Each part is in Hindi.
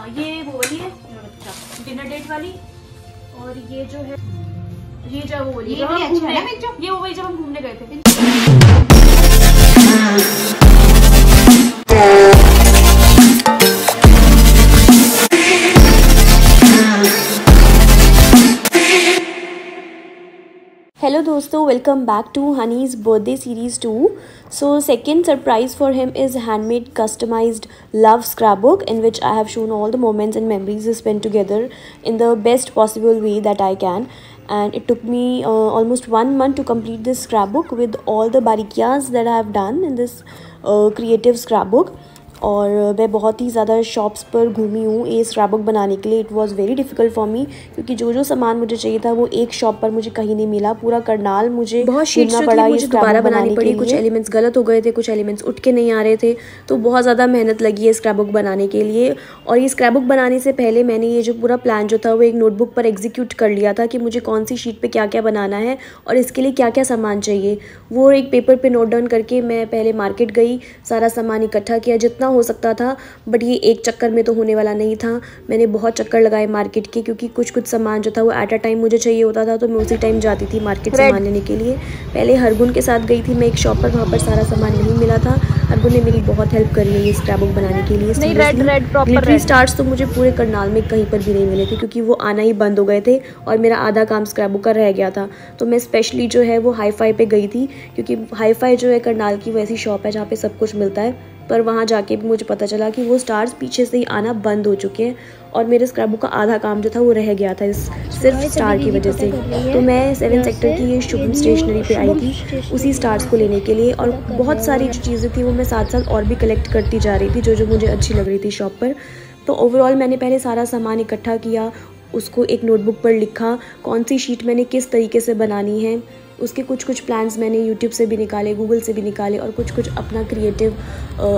ये वो वाली है डिनर डेट वाली, और ये जो है ये जो वो वाली, ये वो वही जब हम घूमने गए थे। Hello दोस्तों, welcome back to Honey's birthday series 2. So second surprise for him is handmade customized love scrapbook in which I have shown all the moments and memories we spent together in the best possible way that I can. And it took me almost 1 month to complete this scrapbook with all the barikiyas that I have done in this creative scrapbook. और मैं बहुत ही ज़्यादा शॉप्स पर घूमी हूँ ये स्क्रैपबुक बनाने के लिए। It was very difficult for me क्योंकि जो सामान मुझे चाहिए था वो एक शॉप पर मुझे कहीं नहीं मिला। पूरा करनाल मुझे बहुत शीट्स पड़ा, मुझे दोबारा बनानी पड़ी। कुछ एलिमेंट्स गलत हो गए थे, कुछ एलिमेंट्स उठ के नहीं आ रहे थे, तो बहुत ज़्यादा मेहनत लगी है स्क्रैपबुक बनाने के लिए। और ये स्क्रैपबुक बनाने से पहले मैंने ये जो पूरा प्लान जो था वो एक नोटबुक पर एग्जीक्यूट कर लिया था कि मुझे कौन सी शीट पर क्या क्या बनाना है और इसके लिए क्या क्या सामान चाहिए। वो एक पेपर पर नोट डाउन करके मैं पहले मार्केट गई, सारा सामान इकट्ठा किया जितना हो सकता था। बट ये एक चक्कर में तो होने वाला नहीं था, मैंने बहुत चक्कर लगाए मार्केट के क्योंकि कुछ सामान जो था वो एट अ टाइम मुझे चाहिए होता था, तो मैं उसी टाइम जाती थी मार्केट सामान लेने के लिए। पहले हरगुन के साथ गई थी मैं एक शॉप पर, वहाँ पर सारा सामान नहीं मिला था। हरगुन ने मेरी बहुत हेल्प करी है ये स्क्रैपबुक बनाने के लिए। ग्लिटरी स्टार्स तो मुझे पूरे करनाल में कहीं पर भी नहीं मिले थे क्योंकि वो आना ही बंद हो गए थे और मेरा आधा काम स्क्रैपबुक का रह गया था। तो मैं स्पेशली जो है वो हाई फाई पे गई थी क्योंकि हाई फाई जो है करनाल की वैसी शॉप है जहाँ पे सब कुछ मिलता है। पर वहाँ जाके भी मुझे पता चला कि वो स्टार्स पीछे से ही आना बंद हो चुके हैं और मेरे स्क्रैपबुक का आधा काम जो था वो रह गया था इस सिर्फ स्टार की वजह से। तो मैं 7 सेक्टर की ये शुभम स्टेशनरी पे आई थी उसी स्टार्स को लेने के लिए, और बहुत सारी जो चीज़ें थी वो मैं साथ साथ और भी कलेक्ट करती जा रही थी जो मुझे अच्छी लग रही थी शॉप पर। तो ओवरऑल मैंने पहले सारा सामान इकट्ठा किया, उसको एक नोटबुक पर लिखा कौन सी शीट मैंने किस तरीके से बनानी है। उसके कुछ प्लान्स मैंने यूट्यूब से भी निकाले, गूगल से भी निकाले, और कुछ अपना क्रिएटिव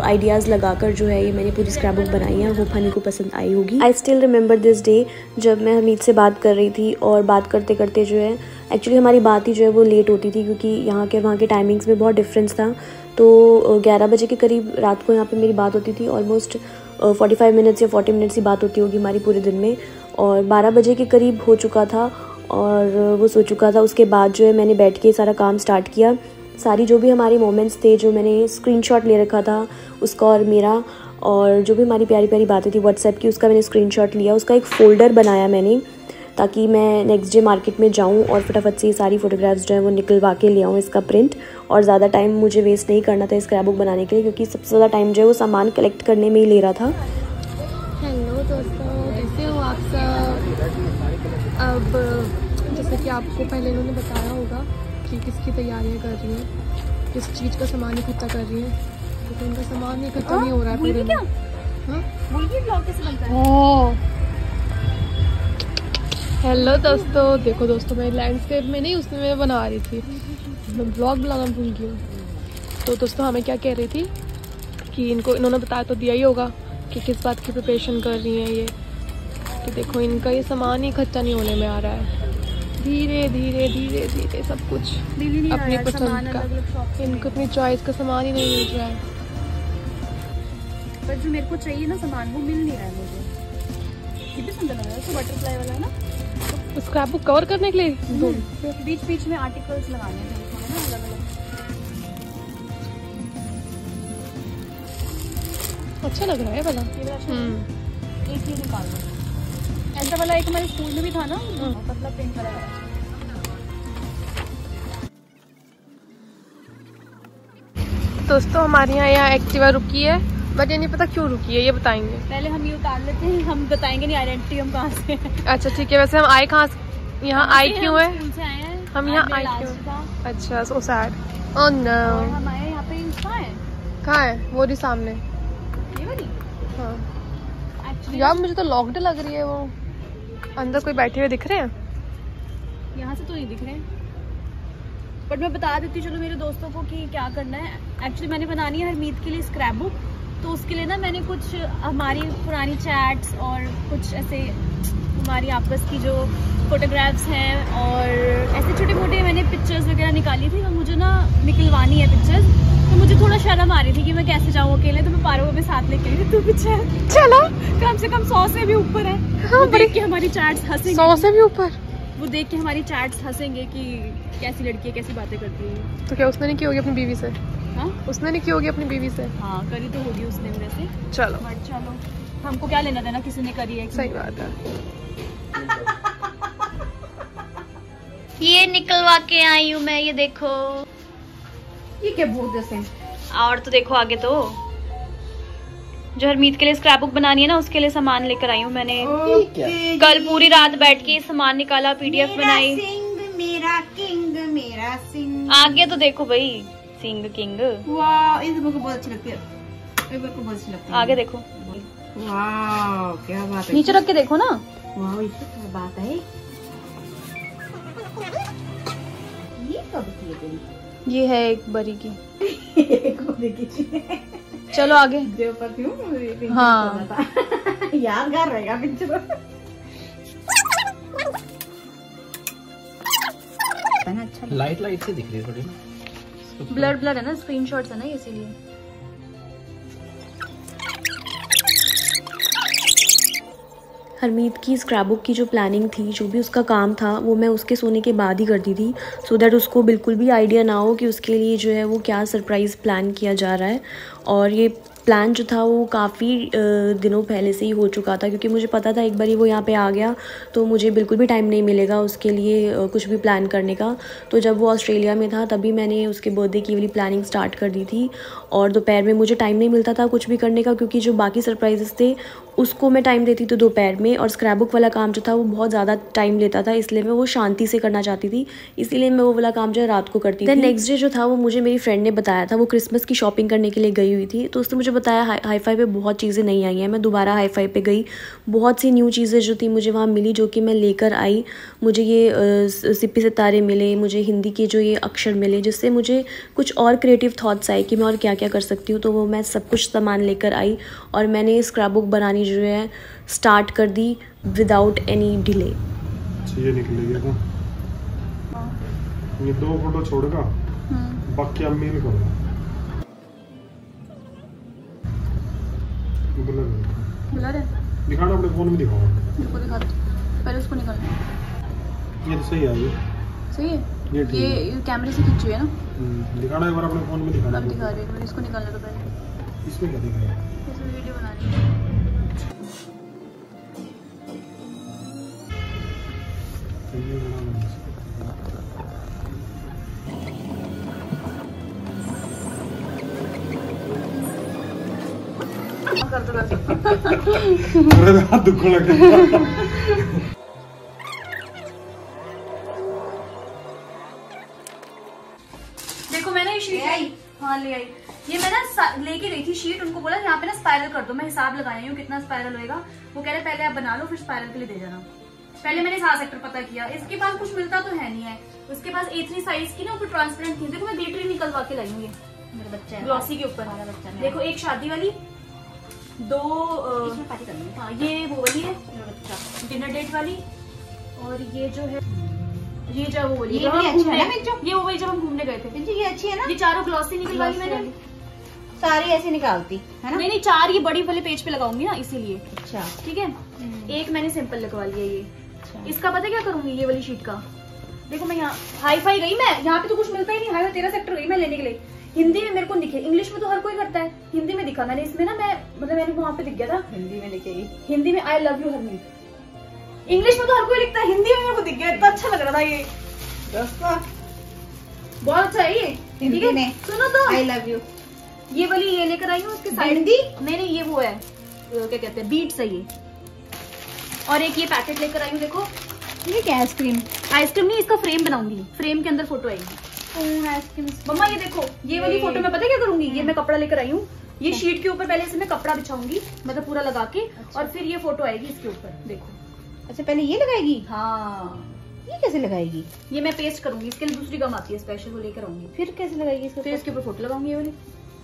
आइडियाज़ लगाकर जो है ये मैंने पूरी स्क्रैपबुक बनाई है। वो हनी को पसंद आई होगी। I still remember this day जब मैं हमीद से बात कर रही थी और बात करते करते जो है एक्चुअली हमारी बात ही जो है वो लेट होती थी क्योंकि यहाँ के वहाँ के टाइमिंग्स में बहुत डिफरेंस था। तो 11 बजे के करीब रात को यहाँ पर मेरी बात होती थी। ऑलमोस्ट 45 मिनट्स या 40 मिनट्स की बात होती होगी हमारी पूरे दिन में, और 12 बजे के करीब हो चुका था और वो सो चुका था। उसके बाद जो है मैंने बैठ के सारा काम स्टार्ट किया। सारी जो भी हमारे मोमेंट्स थे जो मैंने स्क्रीनशॉट ले रखा था उसका और मेरा, और जो भी हमारी प्यारी प्यारी बातें थी व्हाट्सएप की उसका मैंने स्क्रीनशॉट लिया। उसका एक फ़ोल्डर बनाया मैंने ताकि मैं नेक्स्ट डे मार्केट में जाऊं और फटाफट से ये सारी फ़ोटोग्राफ्स जो है वो निकलवा के ले आऊँ इसका प्रिंट। और ज़्यादा टाइम मुझे वेस्ट नहीं करना था स्क्रैपबुक बनाने के लिए क्योंकि सबसे ज़्यादा टाइम जो है वो सामान कलेक्ट करने में ही ले रहा था। हेलो दोस्तों, कैसे हो आप सब। अब जैसे कि आपको पहले इन्होंने बताया होगा कि किसकी तैयारियां कर रही हैं, किस चीज़ का सामान इकट्ठा कर रही हैं, तो उनका सामान इकट्ठा नहीं हो रहा है पूरे में। हेलो दोस्तों, देखो दोस्तों मैं लैंडस्केप में नहीं उसमें मैं बना रही थी, मैं ब्लॉग बनाना भूल गई हूँ। तो दोस्तों हमें क्या कह रही थी कि इन्होंने बताया तो दिया ही होगा कि किस बात की प्रिपरेशन कर रही हैं ये। तो देखो इनका ये सामान ही इकट्ठा नहीं होने में आ रहा है। धीरे धीरे धीरे धीरे सब कुछ अपनी पसंद का, इनको अपनी चॉइस का सामान ही नहीं मिल रहा है। पर जो मेरे को चाहिए ना सामान वो मिल नहीं रहा है मुझे। कितनी सुंदर लग रहा है, तो बटरफ्लाई वाला है ना। तो स्क्रैपबुक कवर करने के लिए बीच बीच में आर्टिकल्स लगाने हैं ना अलग अलग। अच्छा लग रहा है वाला। एक ही निकाल दो, ऐसा वाला एक हमारे स्कूल में भी था ना पतला पिंक वाला। दोस्तों हमारे यहाँ एक्टिवा रुकी है, बट ये नहीं पता क्यों रुकी है, ये बताएंगे। पहले हम ये उतार लेते हैं, हम बताएंगे नहीं आइडेंटिटी हम कहाँ से। अच्छा ठीक है, वैसे हम आए कहाँ से, यहाँ आए क्यों है, हम यहाँ आए क्यों। अच्छा सो सैड। ओह नो, हम आए यहाँ पे कहाँ है वो रही सामने। ये वाली? हाँ यार मुझे तो लॉक्ड लग रही है, वो अंदर कोई बैठे हुए दिख रहे हैं। यहाँ से तो नहीं दिख रहे हैं, बट मैं बता देती चलो मेरे दोस्तों को कि क्या करना है। एक्चुअली मैंने बनानी है हरमीत के लिए स्क्रैपबुक, तो उसके लिए ना मैंने कुछ हमारी पुरानी चैट्स और कुछ ऐसे हमारी आपस की जो फोटोग्राफ्स हैं, और ऐसे छोटे मोटे मैंने पिक्चर्स वगैरह निकाली थी। और मुझे ना निकलवानी है पिक्चर्स, तो मुझे थोड़ा शर्म आ रही थी कि मैं कैसे जाऊँ अकेले, तो मैं पारो को भी साथ लेके गई। तू पीछे चलो, कम से कम 100 से भी ऊपर है। हाँ, देख के हमारी चैट्स हंसेंगे। 100 से भी ऊपर वो देख के हमारी चैट्स हंसेंगे कि कैसी लड़की है, कैसी बातें करती है। तो क्या उसने नहीं की होगी अपनी बीवी से? हाँ, उसने नहीं की होगी अपनी बीवी से। हाँ, करी तो होगी उसने भी वैसे। चलो बट चलो, हमको क्या लेना देना किसी ने करी है। सही बात है। ये निकलवा के आई हूँ मैं, ये देखो। ये क्या भूत जैसे। और तो देखो आगे तो जो हरमीत के लिए स्क्रैप बुक बनानी है ना, उसके लिए सामान लेकर आई हूँ मैंने। कल पूरी रात बैठ के सामान निकाला, पीडीएफ बनाई। मेरा किंग, मेरा सिंह। आगे तो देखो भाई, सिंह किंग। वाह, इस बुक बहुत अच्छी लगती है, ये बुक बहुत अच्छी लगती है। आगे देखो, वाह क्या बात है। नीचे रख के देखो ना। वाह, ये क्या बात है। ये कब की है? ये है एक बरी की। एक बरी की। चलो आगे। जो परफ्यूम। हाँ, यादगार रहेगा पिक्चर। अच्छा, लाइट लाइट से दिख रही है थोड़ी ना। ब्लर ब्लर है ना, स्क्रीनशॉट्स है ना, इसीलिए। हरमीत की स्क्रैप बुक की जो प्लानिंग थी, जो भी उसका काम था, वो मैं उसके सोने के बाद ही करती थी, सो दैट उसको बिल्कुल भी आइडिया ना हो कि उसके लिए जो है वो क्या सरप्राइज़ प्लान किया जा रहा है। और ये प्लान जो था वो काफ़ी दिनों पहले से ही हो चुका था, क्योंकि मुझे पता था एक बार वो यहाँ पे आ गया तो मुझे बिल्कुल भी टाइम नहीं मिलेगा उसके लिए कुछ भी प्लान करने का। तो जब वो ऑस्ट्रेलिया में था तभी मैंने उसके बर्थडे की वाली प्लानिंग स्टार्ट कर दी थी। और दोपहर में मुझे टाइम नहीं मिलता था कुछ भी करने का, क्योंकि जो बाकी सरप्राइजेस थे उसको मैं टाइम देती थी दोपहर में, और स्क्रैप बुक वाला काम जो था वो बहुत ज़्यादा टाइम लेता था, इसलिए मैं वो शांति से करना चाहती थी, इसीलिए मैं वो वाला काम जो है रात को करती थी। नेक्स्ट डे जो था वो मुझे मेरी फ्रेंड ने बताया था, वो क्रिसमस की शॉपिंग करने के लिए गई हुई थी, तो उसने मुझे बताया हाई-फाई पे बहुत चीज़ें नहीं आई हैं। मैं दोबारा हाई-फाई पे गई, बहुत सी न्यू चीज़ें जो थी मुझे वहाँ मिली, जो कि मैं लेकर आई। मुझे ये सिप्पी सितारे मिले, मुझे हिंदी के जो ये अक्षर मिले, जिससे मुझे कुछ और क्रिएटिव थॉट्स आए कि मैं और क्या क्या कर सकती हूँ। तो वो मैं सब कुछ सामान लेकर आई और मैंने स्क्रैप बुक बनानी जो है स्टार्ट कर दी विदाउट एनी डिले। ये निकलेगी ना, ये 2 फोटो छोड़ेगा, बाकी अब मेल करूँगा। ब्लर है, दिखाना अपने फोन में, दिखाओ। मेरे को दिखा दो, पहले उसको निकालना। ये तो सही है, ये सही है। ये कैमरे से खींची है ना। दिखाना एक बार अपने फोन में, दिखाना। अब दिखा रही है, इसको निकालना तो पहले। इसमें क्या दिख रहा है? इसमें वीडियो बना रही है। अरे हाथ दुख लगा। देखो मैंने ये शीट आई, हाँ ले आई। ये मैं ना लेके गई थी शीट, उनको बोला यहाँ पे ना स्पाइरल कर दो। मैं हिसाब लगाई हूँ कितना स्पाइरल होएगा। वो कह रहे पहले आप बना लो फिर स्पाइरल के लिए दे जाना। पहले मैंने 7 सेक्टर पता किया, इसके पास कुछ मिलता तो है नहीं है। उसके पास A3 साइज की ना ऊपर ट्रांसपेरेंट थी। देखो मैं ग्लिटरी निकलवा के लाई हूँ, ये मेरा बच्चा है ग्लॉसी के ऊपर। देखो एक शादी वाली, 2 पार्टी करनी है। हाँ, ये वो वाली है डिनर डेट वाली, और ये जो है ये जो वो वाली, ये वो वही जब हम घूमने गए थे। ये अच्छी है ना, ये चारों ग्लॉसी निकलवाई मैंने। सारी ऐसे निकालती है ना? नहीं 4 ये बड़ी वाले पेज पे लगाऊंगी ना, इसीलिए। अच्छा ठीक है। एक मैंने सिंपल लगवा लिया ये। अच्छा। इसका पता क्या करूंगी, ये वाली शीट का देखो मैं यहाँ हाई-फाई गई, मैं यहाँ पे तो कुछ मिलता ही नहीं। हाई-फाई 13 सेक्टर गई मैं लेने के लिए। हिंदी में मेरे को दिखे, इंग्लिश में तो हर कोई करता है, हिंदी में दिखा मैंने। इसमें ना मैं मतलब मैंने वहाँ पे दिख गया था हिंदी में लिखेगी, हिंदी में I love you Harmeet. English में तो हर कोई लिखता है, हिंदी में मेरे को दिख गया, इतना अच्छा लग रहा था ये। दोस्तों बहुत अच्छा है ये हिंदी में। सुनो तो आई लव यू, ये वाली ये लेकर आई हूँ। उसके साइड हिंदी नहीं ये वो है क्या कहते हैं, बीट्स है ये। और एक ये पैकेट लेकर आई हूँ। देखो ये क्या आइसक्रीम? आइसक्रीम नहीं, इसका फ्रेम बनाऊंगी, फ्रेम के अंदर फोटो आएगी। आइसक्रीम मम्मा ये देखो, ये वाली फोटो मैं पता क्या करूंगी, ये मैं कपड़ा लेकर आई हूँ। ये शीट के ऊपर पहले से मैं कपड़ा बिछाऊंगी, मतलब पूरा लगा के। और फिर ये फोटो आएगी इसके ऊपर। देखो अच्छा पहले ये लगाएगी? हाँ। ये कैसे लगाएगी? ये मैं पेस्ट करूंगी, इसके लिए दूसरी गम आती है स्पेशल, वो लेकर आऊंगी। फिर कैसे लगाएगी इसको? फिर इसके ऊपर फोटो लगाऊंगी ये वाली।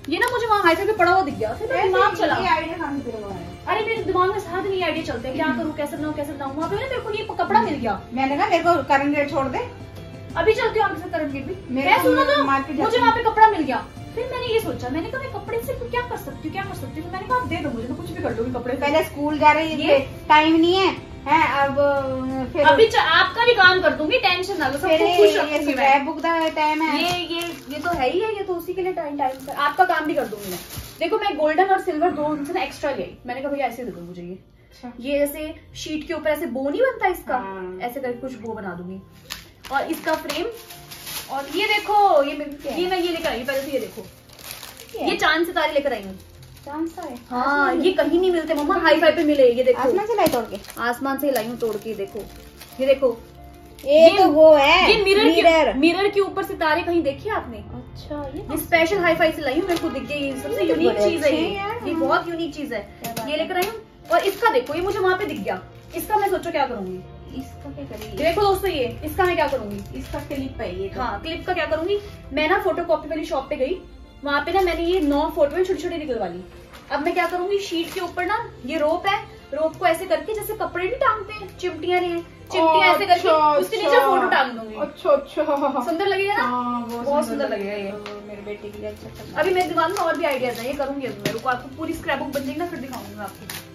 ये ना मुझे वहाँ हाईफाई पे पड़ा हुआ दिख गया, फिर मेरा दिमाग चला। आइडिया कहाँ से लगाया? अरे मेरे दिमाग में सारा दिन ये आइडिया चलते हैं, क्या करूँ कैसे बनाऊँ कैसे बनाऊँ। वहाँ पे ना मेरे को ये कपड़ा मिल गया। मैंने कहा मेरे को करंट रेट छोड़ दे, अभी चलती हूँ आपके साथ करंट गेट भी। मेरे मैं सुना था मार्केट मुझे वहाँ पे कपड़ा मिल गया। फिर मैंने ये सोचा, मैंने कहा मैं कपड़े से क्या कर सकती हूँ क्या कर सकती हूँ। मैंने कहा आप दे दो मुझे, मैं कुछ भी कर लूंगी कपड़े। पहले स्कूल जा रही है, टाइम नहीं है अब फिर अभी आपका भी काम कर दूंगी, टेंशन ना लो, सबको खुश रखूंगी मैं। बुक का टाइम है, ये तो है ही है, ये तो उसी के लिए टाइम पर आपका काम भी कर दूंगी मैं। देखो मैं गोल्डन और सिल्वर दो उनसे ना एक्स्ट्रा ले आई। मैंने कहा भैया ऐसे दे दो मुझे ये। ये जैसे शीट के ऊपर ऐसे बो नहीं बनता इसका, ऐसे करके कुछ बो बना दूंगी। और इसका फ्रेम, और ये देखो ये मैं ये लेकर आई। पहले तो ये देखो, ये चांद सितारे लेकर आई हूँ। हाँ ये कहीं नहीं मिलते मम्मा, हाई फाई पे मिले। ये देखो आसमान से लाई तोड़ के, आसमान से लाई हूँ तोड़ के। देखो ये देखो, ये तो वो है ये मिरर के ऊपर सितारे कहीं देखे आपने? अच्छा ये स्पेशल हाई फाई से लाई हूँ, मेरे को दिख गई। सबसे यूनिक चीज है ये बहुत यूनिक चीज है। ये लेकर आई हूँ। और इसका देखो, ये मुझे वहाँ पे दिख गया। इसका मैं सोचो क्या करूंगी। इसका क्या करेगी? देखो दोस्तों ये इसका मैं क्या करूंगी। इसका क्लिप है ये। हाँ क्लिप का क्या करूंगी, मैं ना फोटो कॉपी वाली शॉप पे गई, वहाँ पे ना मैंने ये 9 फोटो छोटी छोटी निकलवा ली। अब मैं क्या करूंगी, शीट के ऊपर ना ये रोप है, रोप को ऐसे करके जैसे कपड़े नहीं टांगते हैं, चिमटियां नहीं है, चिमटियां ऐसे करके उसके नीचे फोटो टांग दूंगी। अच्छा सुंदर लगेगा ना? बहुत सुंदर लगेगा ये। मेरे बेटे के लिए अच्छा। अभी मेरे दिमाग में और भी आइडियाज है, ये करूंगी अभी। मेरे को आपको पूरी स्क्रैप बुक बन जाएगी ना, फिर दिखाऊंगी मैं आपको।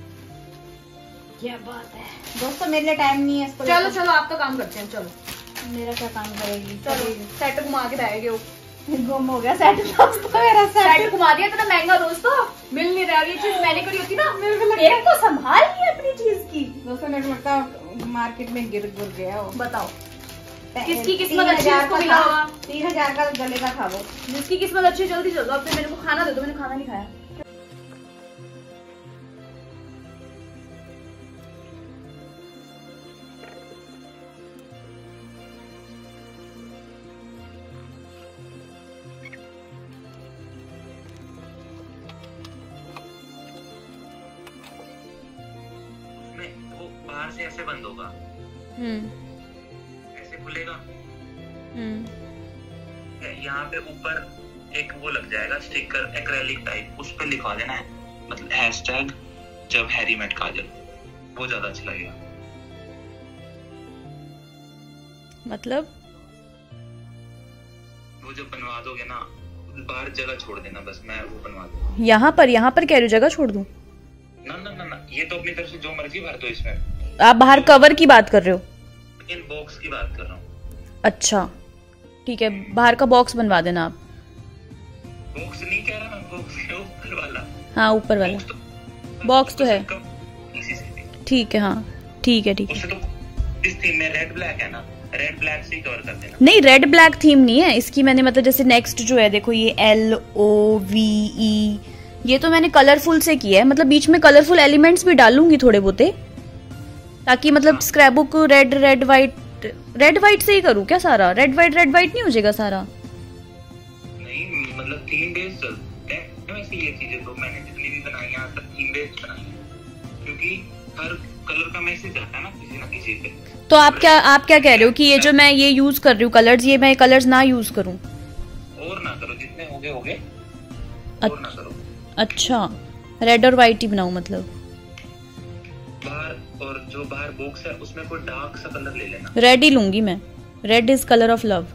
क्या बात है दोस्तों, मेरे लिए टाइम नहीं है इसको। चलो चलो आपका काम करते हैं। चलो मेरा क्या काम करेगी? चलो सेट घुमा के बैठ गए, गुम हो गया सेट। दोस्तों मेरा सेट घुमा दिया। इतना महंगा दोस्तों मिल नहीं रहा। ये चीज मैंने करी होती ना, एक तो संभाल लिया अपनी चीज की। दोस्तों मेरे को लगता है मार्केट में गिर गया हो। बताओ किसकी किस्मत अच्छी है, इसको मिला होगा। 3000 का गले का था वो। जिसकी किस्मत अच्छी, जल्दी चलो। अब मेरे को खाना दे दो, मैंने खाना नहीं खाया। वो बाहर से ऐसे बंद होगा, ऐसे खुलेगा। यहाँ पे ऊपर एक वो लग जाएगा स्टिकर एक्रेलिक टाइप, उस पर लिखवा देना है, मतलब हैशटैग जब हैरी मेट काजल। वो ज्यादा अच्छा लगेगा। मतलब वो जब बनवा दोगे ना, बाहर जगह छोड़ देना, बस मैं वो बनवा दूंगा। यहाँ पर कह रही जगह छोड़ दूं? ना ना ना ना, ये तो अपनी तरफ से जो मर्जी भर दो इसमें। आप बाहर कवर की बात कर रहे हो? इन बॉक्स की बात कर रहा हूँ। अच्छा ठीक है, बाहर का बॉक्स बनवा देना आप। बॉक्स नहीं कह रहा मैं, बॉक्स के ऊपर वाला। हाँ ऊपर वाला बॉक्स तो है। इसी से ठीक है, हाँ ठीक है ठीक है। उससे तो इस थीम में रेड ब्लैक है ना, रेड ब्लैक से ही कवर कर देना। नहीं रेड ब्लैक थीम नहीं है इसकी। मैंने मतलब जैसे नेक्स्ट जो है देखो, ये LOVE, ये तो मैंने कलरफुल से किया है। मतलब बीच में कलरफुल एलिमेंट्स भी डालूंगी थोड़े बहुते, ताकि मतलब स्क्रैप बुक रेड वाइट से ही करूँ क्या सारा? रेड वाइट नहीं हो जाएगा सारा? नहीं मतलब थीम बेस्ड चलते हैं वैसे ये चीजें। तो मैंने जितनी भी बनाई है आज तक थीम बेस्ड बनाई है, क्योंकि हर कलर का मैसेज आता है ना किसी ना किसी पे। तो आप क्या कह रहे हो कि ये जो मैं ये यूज कर रही हूँ कलर्स, ये मैं कलर्स ना यूज करूँ? और ना करो, जितने होगे और ना करो। अच्छा रेड और व्हाइट ही बनाऊं मतलब? बाहर और जो बाहर बॉक्स है उसमें कोई डार्क सा कलर ले लेना। रेड ही लूंगी मैं, red is colour of love.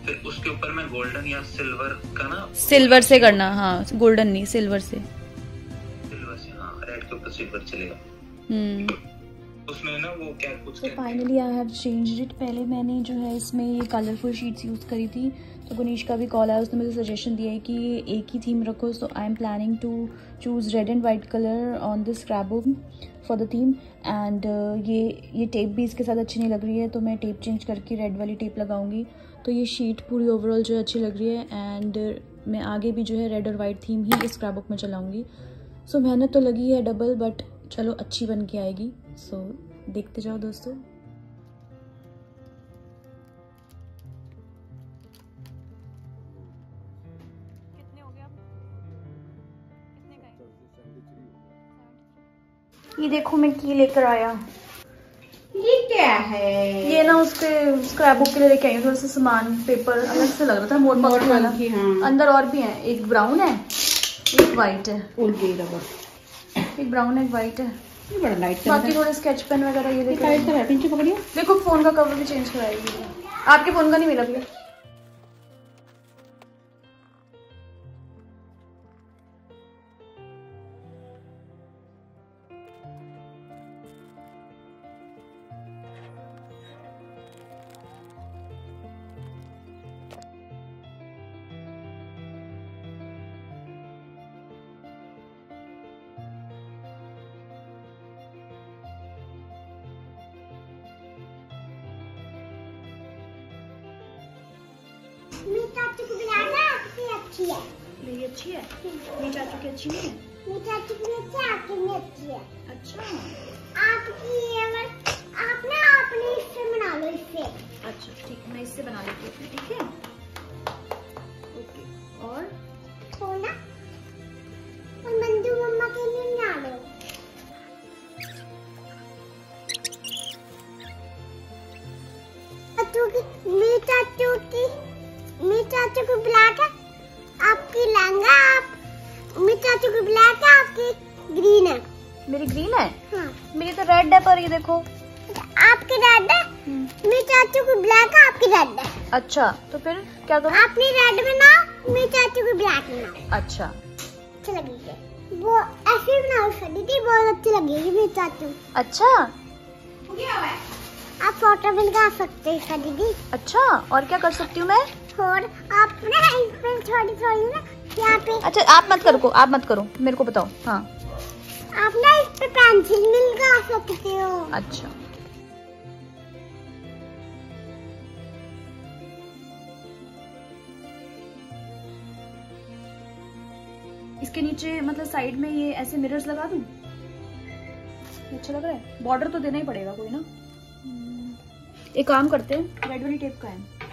फिर उसके ऊपर मैं गोल्डन या सिल्वर का ना, सिल्वर से करना। हाँ गोल्डन नहीं, सिल्वर से। हाँ रेड के ऊपर सिल्वर चलेगा। उसमें ना वो क्या कुछ। तो finally I have changed it. पहले मैंने जो है इसमें ये कलरफुल शीट्स यूज़ करी थी, तो गुनीश का भी कॉल आया, उसने मुझे सजेशन दिया है कि एक ही थीम रखो। So I am planning to choose red and white colour on this scrap book for the theme. And ये टेप भी इसके साथ अच्छी नहीं लग रही है, तो मैं टेप चेंज करके रेड वाली टेप लगाऊंगी। तो ये शीट पूरी ओवरऑल जो है अच्छी लग रही है। एंड मैं आगे भी जो है रेड और वाइट थीम ही इस स्क्रैप बुक में चलाऊँगी। सो मेहनत तो लगी है डबल, बट चलो अच्छी बन के आएगी। सो देखते जाओ दोस्तों। ये देखो मैं की लेकर आया। ये क्या क्या है? ये ना उसके स्क्रैप बुक के लिए लेके आई हूँ, थोड़ा सा सामान, पेपर अलग से लग रहा था, मोर पकड़ वाला। हाँ। अंदर और भी है, एक ब्राउन है एक व्हाइट है, उड़ गई रबर। एक ब्राउन है एक व्हाइट है। ये बड़ा लाइट बाकी थोड़े स्केच पेन वगैरह ये देखो। लाइट का पिंच पकड़िए। देखो फोन का कवर भी चेंज कराएगी। आपके फोन का नहीं मिला भैया? मेरी चाचू को बुलाना, आपकी अच्छी है। मेरी अच्छी है, मेरी चाचू की अच्छी नहीं है। मेरी चाचू की अच्छी है, आपकी नहीं अच्छी है। अच्छा आपकी आप ना अपने इससे बना लो, इससे। अच्छा ठीक है, मैं इससे बना लेती हूँ। ठीक है ओके। और तो ना और मंजू मम्मा के लिए बना लो। मेरी चाचू को बुला के आपकी लहंगा, मेरी चाचू को बुला के आपकी ग्रीन है। मेरी ग्रीन है? हाँ। मेरी तो रेड है, पर ये देखो आपकी रेड है। मेरी चाचू को बुला के आपकी रेड है। अच्छा तो फिर क्या करूँ? आपने रेड बनाओ, मेरी चाचू को ब्लैक बनाओ। अच्छा अच्छा लगेगी वो, ऐसे ही बनाओ दीदी, बहुत अच्छी लगेगी मेरी चाचू। अच्छा आप फोटो भी लगा सकते हैं दीदी। अच्छा, और क्या कर सकती हूँ मैं? और आप ना इस पे थोड़ी थोड़ी ना यहाँ पे। अच्छा आप मत करो, मेरे को बताओ। हाँ आप ना इस पे पेंसिल भी लगा सकते हो। अच्छा इसके नीचे मतलब साइड में ये ऐसे मिरर्स लगा दूं? अच्छा लग रहा है। बॉर्डर तो देना ही पड़ेगा कोई ना। एक काम करते हैं, रेड वाली टेप का है,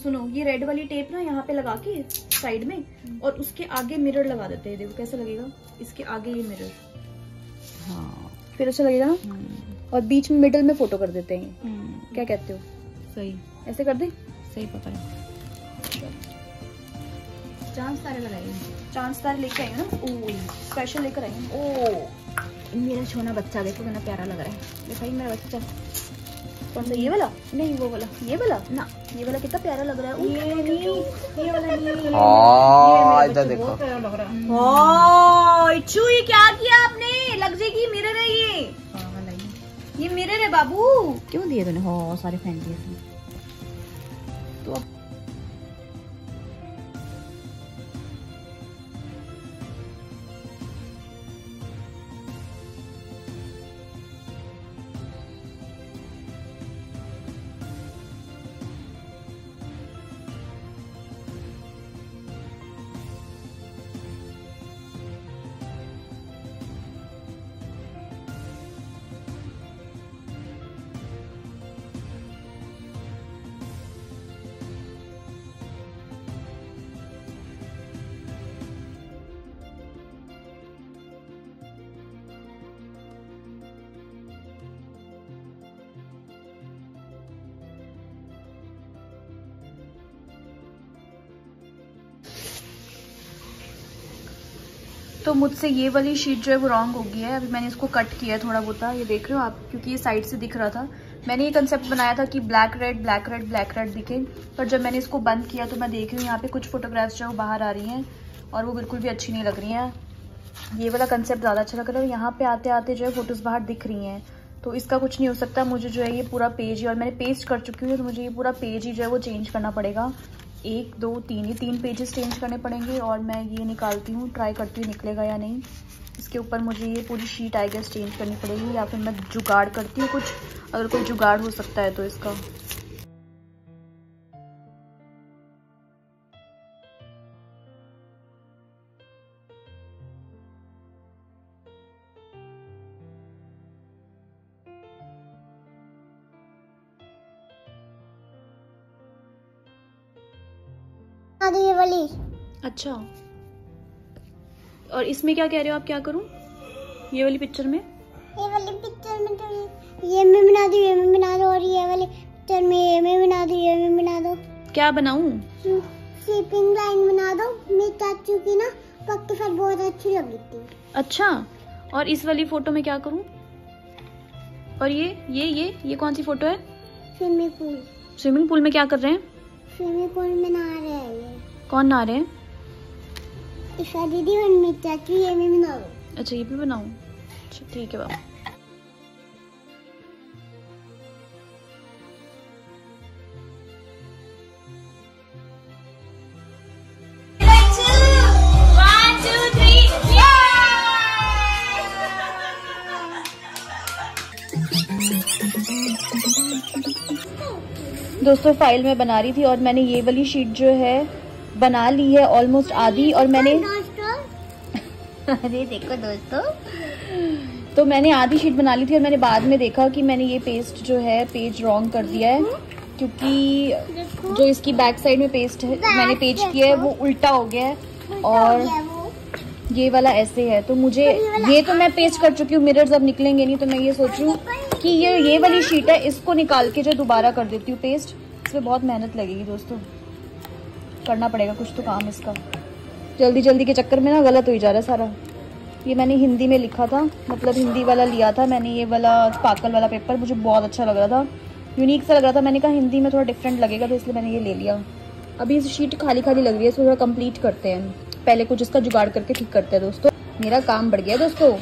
सुनो, ये रेड वाली टेप ना यहाँ पे लगा के साइड में, और उसके आगे मिरर लगा देते हैं। देखो कैसा लगेगा, इसके आगे ये मिरर। हाँ फिर अच्छा लगेगा ना। और बीच में मिडल में फोटो कर देते हैं। क्या कहते हो? सही, ऐसे कर दे? सही पता है। चांस तारे लगाइए, चांस तारे लेके आई ना। ओ स्पेशल लेकर आई। ओ मेरा छोना बच्चा देखो कितना प्यारा लग रहा है। दिखाई मेरा बच्चा। कौन सा? ये वाला? नहीं वो वाला। ये वाला ना, ये वाला कितना प्यारा लग रहा है। ये वाला नहीं। हाँ इधर देखो। बहुत प्यारा लग रहा है। ओह इच्चू, ये क्या किया आपने? लग जाएगी, मिरर है ये। हाँ नहीं, ये मिरर है बाबू। क्यों दिए तूने? हाँ सारे फेंक दिए थे। तो अब तो मुझसे ये वाली शीट जो है वो रॉन्ग हो गई है। अभी मैंने इसको कट किया है थोड़ा बहुत, ये देख रहे हो आप, क्योंकि ये साइड से दिख रहा था। मैंने ये कंसेप्ट बनाया था कि black red black red black red दिखे, पर जब मैंने इसको बंद किया तो मैं देख रही हूँ यहाँ पे कुछ फोटोग्राफ्स जो है वो बाहर आ रही हैं और वो बिल्कुल भी अच्छी नहीं लग रही हैं। ये वाला कंसेप्ट ज़्यादा अच्छा लग रहा है। यहाँ पे आते आते जो है फोटोज़ बाहर दिख रही हैं, तो इसका कुछ नहीं हो सकता। मुझे जो है ये पूरा पेज ही, और मैंने पेस्ट कर चुकी हूँ, तो मुझे ये पूरा पेज ही जो है वो चेंज करना पड़ेगा। 1 2 3 ये 3 पेजेस चेंज करने पड़ेंगे। और मैं ये निकालती हूँ, ट्राई करती हूँ निकलेगा या नहीं। इसके ऊपर मुझे ये पूरी शीट आई गेस चेंज करनी पड़ेगी, या फिर मैं जुगाड़ करती हूँ कुछ, अगर कोई जुगाड़ हो सकता है तो इसका। ये वाली। अच्छा, और इसमें क्या कह रहे हो आप, क्या करूं ये वाली पिक्चर में? ये वाली पिक्चर पिक्चर में तो ये में बना दो, ये में बना दो, और ये वाले पिक्चर में ये में बना दो, ये में बना दो। क्या बनाऊं? स्लीपिंग लाइन बना दो। मेरी चाचू की ना पक्की फट बहुत अच्छी लगी थी। अच्छा, और इस वाली फोटो में क्या करूं? और ये कौन सी फोटो है? Swimming pool. स्विमिंग पूल में क्या कर रहे हैं? स्विमिंग पूल में नहा रहे हैं। ये कौन नहा रहे हैं? ईशा दीदी और मेरी चाचू, ये में बना दो। अच्छा, ये भी बनाऊं? अच्छा ठीक है बाबा। दोस्तों फाइल मैं बना रही थी और मैंने ये वाली शीट जो है बना ली है ऑलमोस्ट आधी, और मैंने अरे देखो दोस्तों, तो मैंने आधी शीट बना ली थी और मैंने बाद में देखा कि मैंने ये पेस्ट जो है पेज रॉन्ग कर दिया है, क्योंकि जो इसकी बैक साइड में पेस्ट है मैंने पेज किया है वो उल्टा हो गया है और ये वाला ऐसे है। तो मुझे ये तो मैं पेस्ट कर चुकी हूँ, मिरर्स अब निकलेंगे नहीं, तो मैं ये सोच रही हूँ कि ये वाली शीट है इसको निकाल के जो दोबारा कर देती हूँ पेस्ट। इसमें बहुत मेहनत लगेगी दोस्तों, करना पड़ेगा कुछ तो काम इसका। जल्दी जल्दी के चक्कर में ना गलत हो ही जा रहा है सारा। ये मैंने हिंदी में लिखा था, मतलब हिंदी वाला लिया था मैंने, ये वाला स्पार्कल वाला पेपर मुझे बहुत अच्छा लग रहा था, यूनिक सा लग रहा था। मैंने कहा हिंदी में थोड़ा डिफरेंट लगेगा तो इसलिए मैंने ये ले लिया। अभी इस शीट खाली खाली लग रही है, इसको थोड़ा कंप्लीट करते हैं, पहले कुछ इसका जुगाड़ करके ठीक करते हैं दोस्तों। मेरा काम बढ़ गया दोस्तों।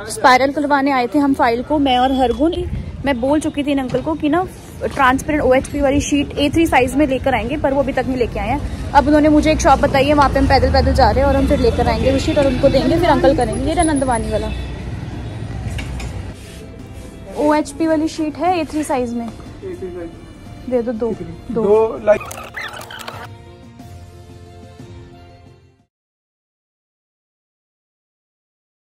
स्पाइरल करवाने आए थे हम फाइल को, मैं और हरगुन। मैं बोल चुकी थी इन अंकल को कि ना ट्रांसपेरेंट OHP वाली शीट A3 साइज में लेकर आएंगे, पर वो अभी तक नहीं लेके आए हैं। अब उन्होंने मुझे एक शॉप बताई है, वहाँ पे हम पैदल पैदल जा रहे हैं और हम फिर लेकर आएंगे वो शीट और उनको देंगे, फिर अंकल करेंगे। ये नंदवानी वाला OHP वाली शीट है A3 साइज में, दे दो दो। लाइक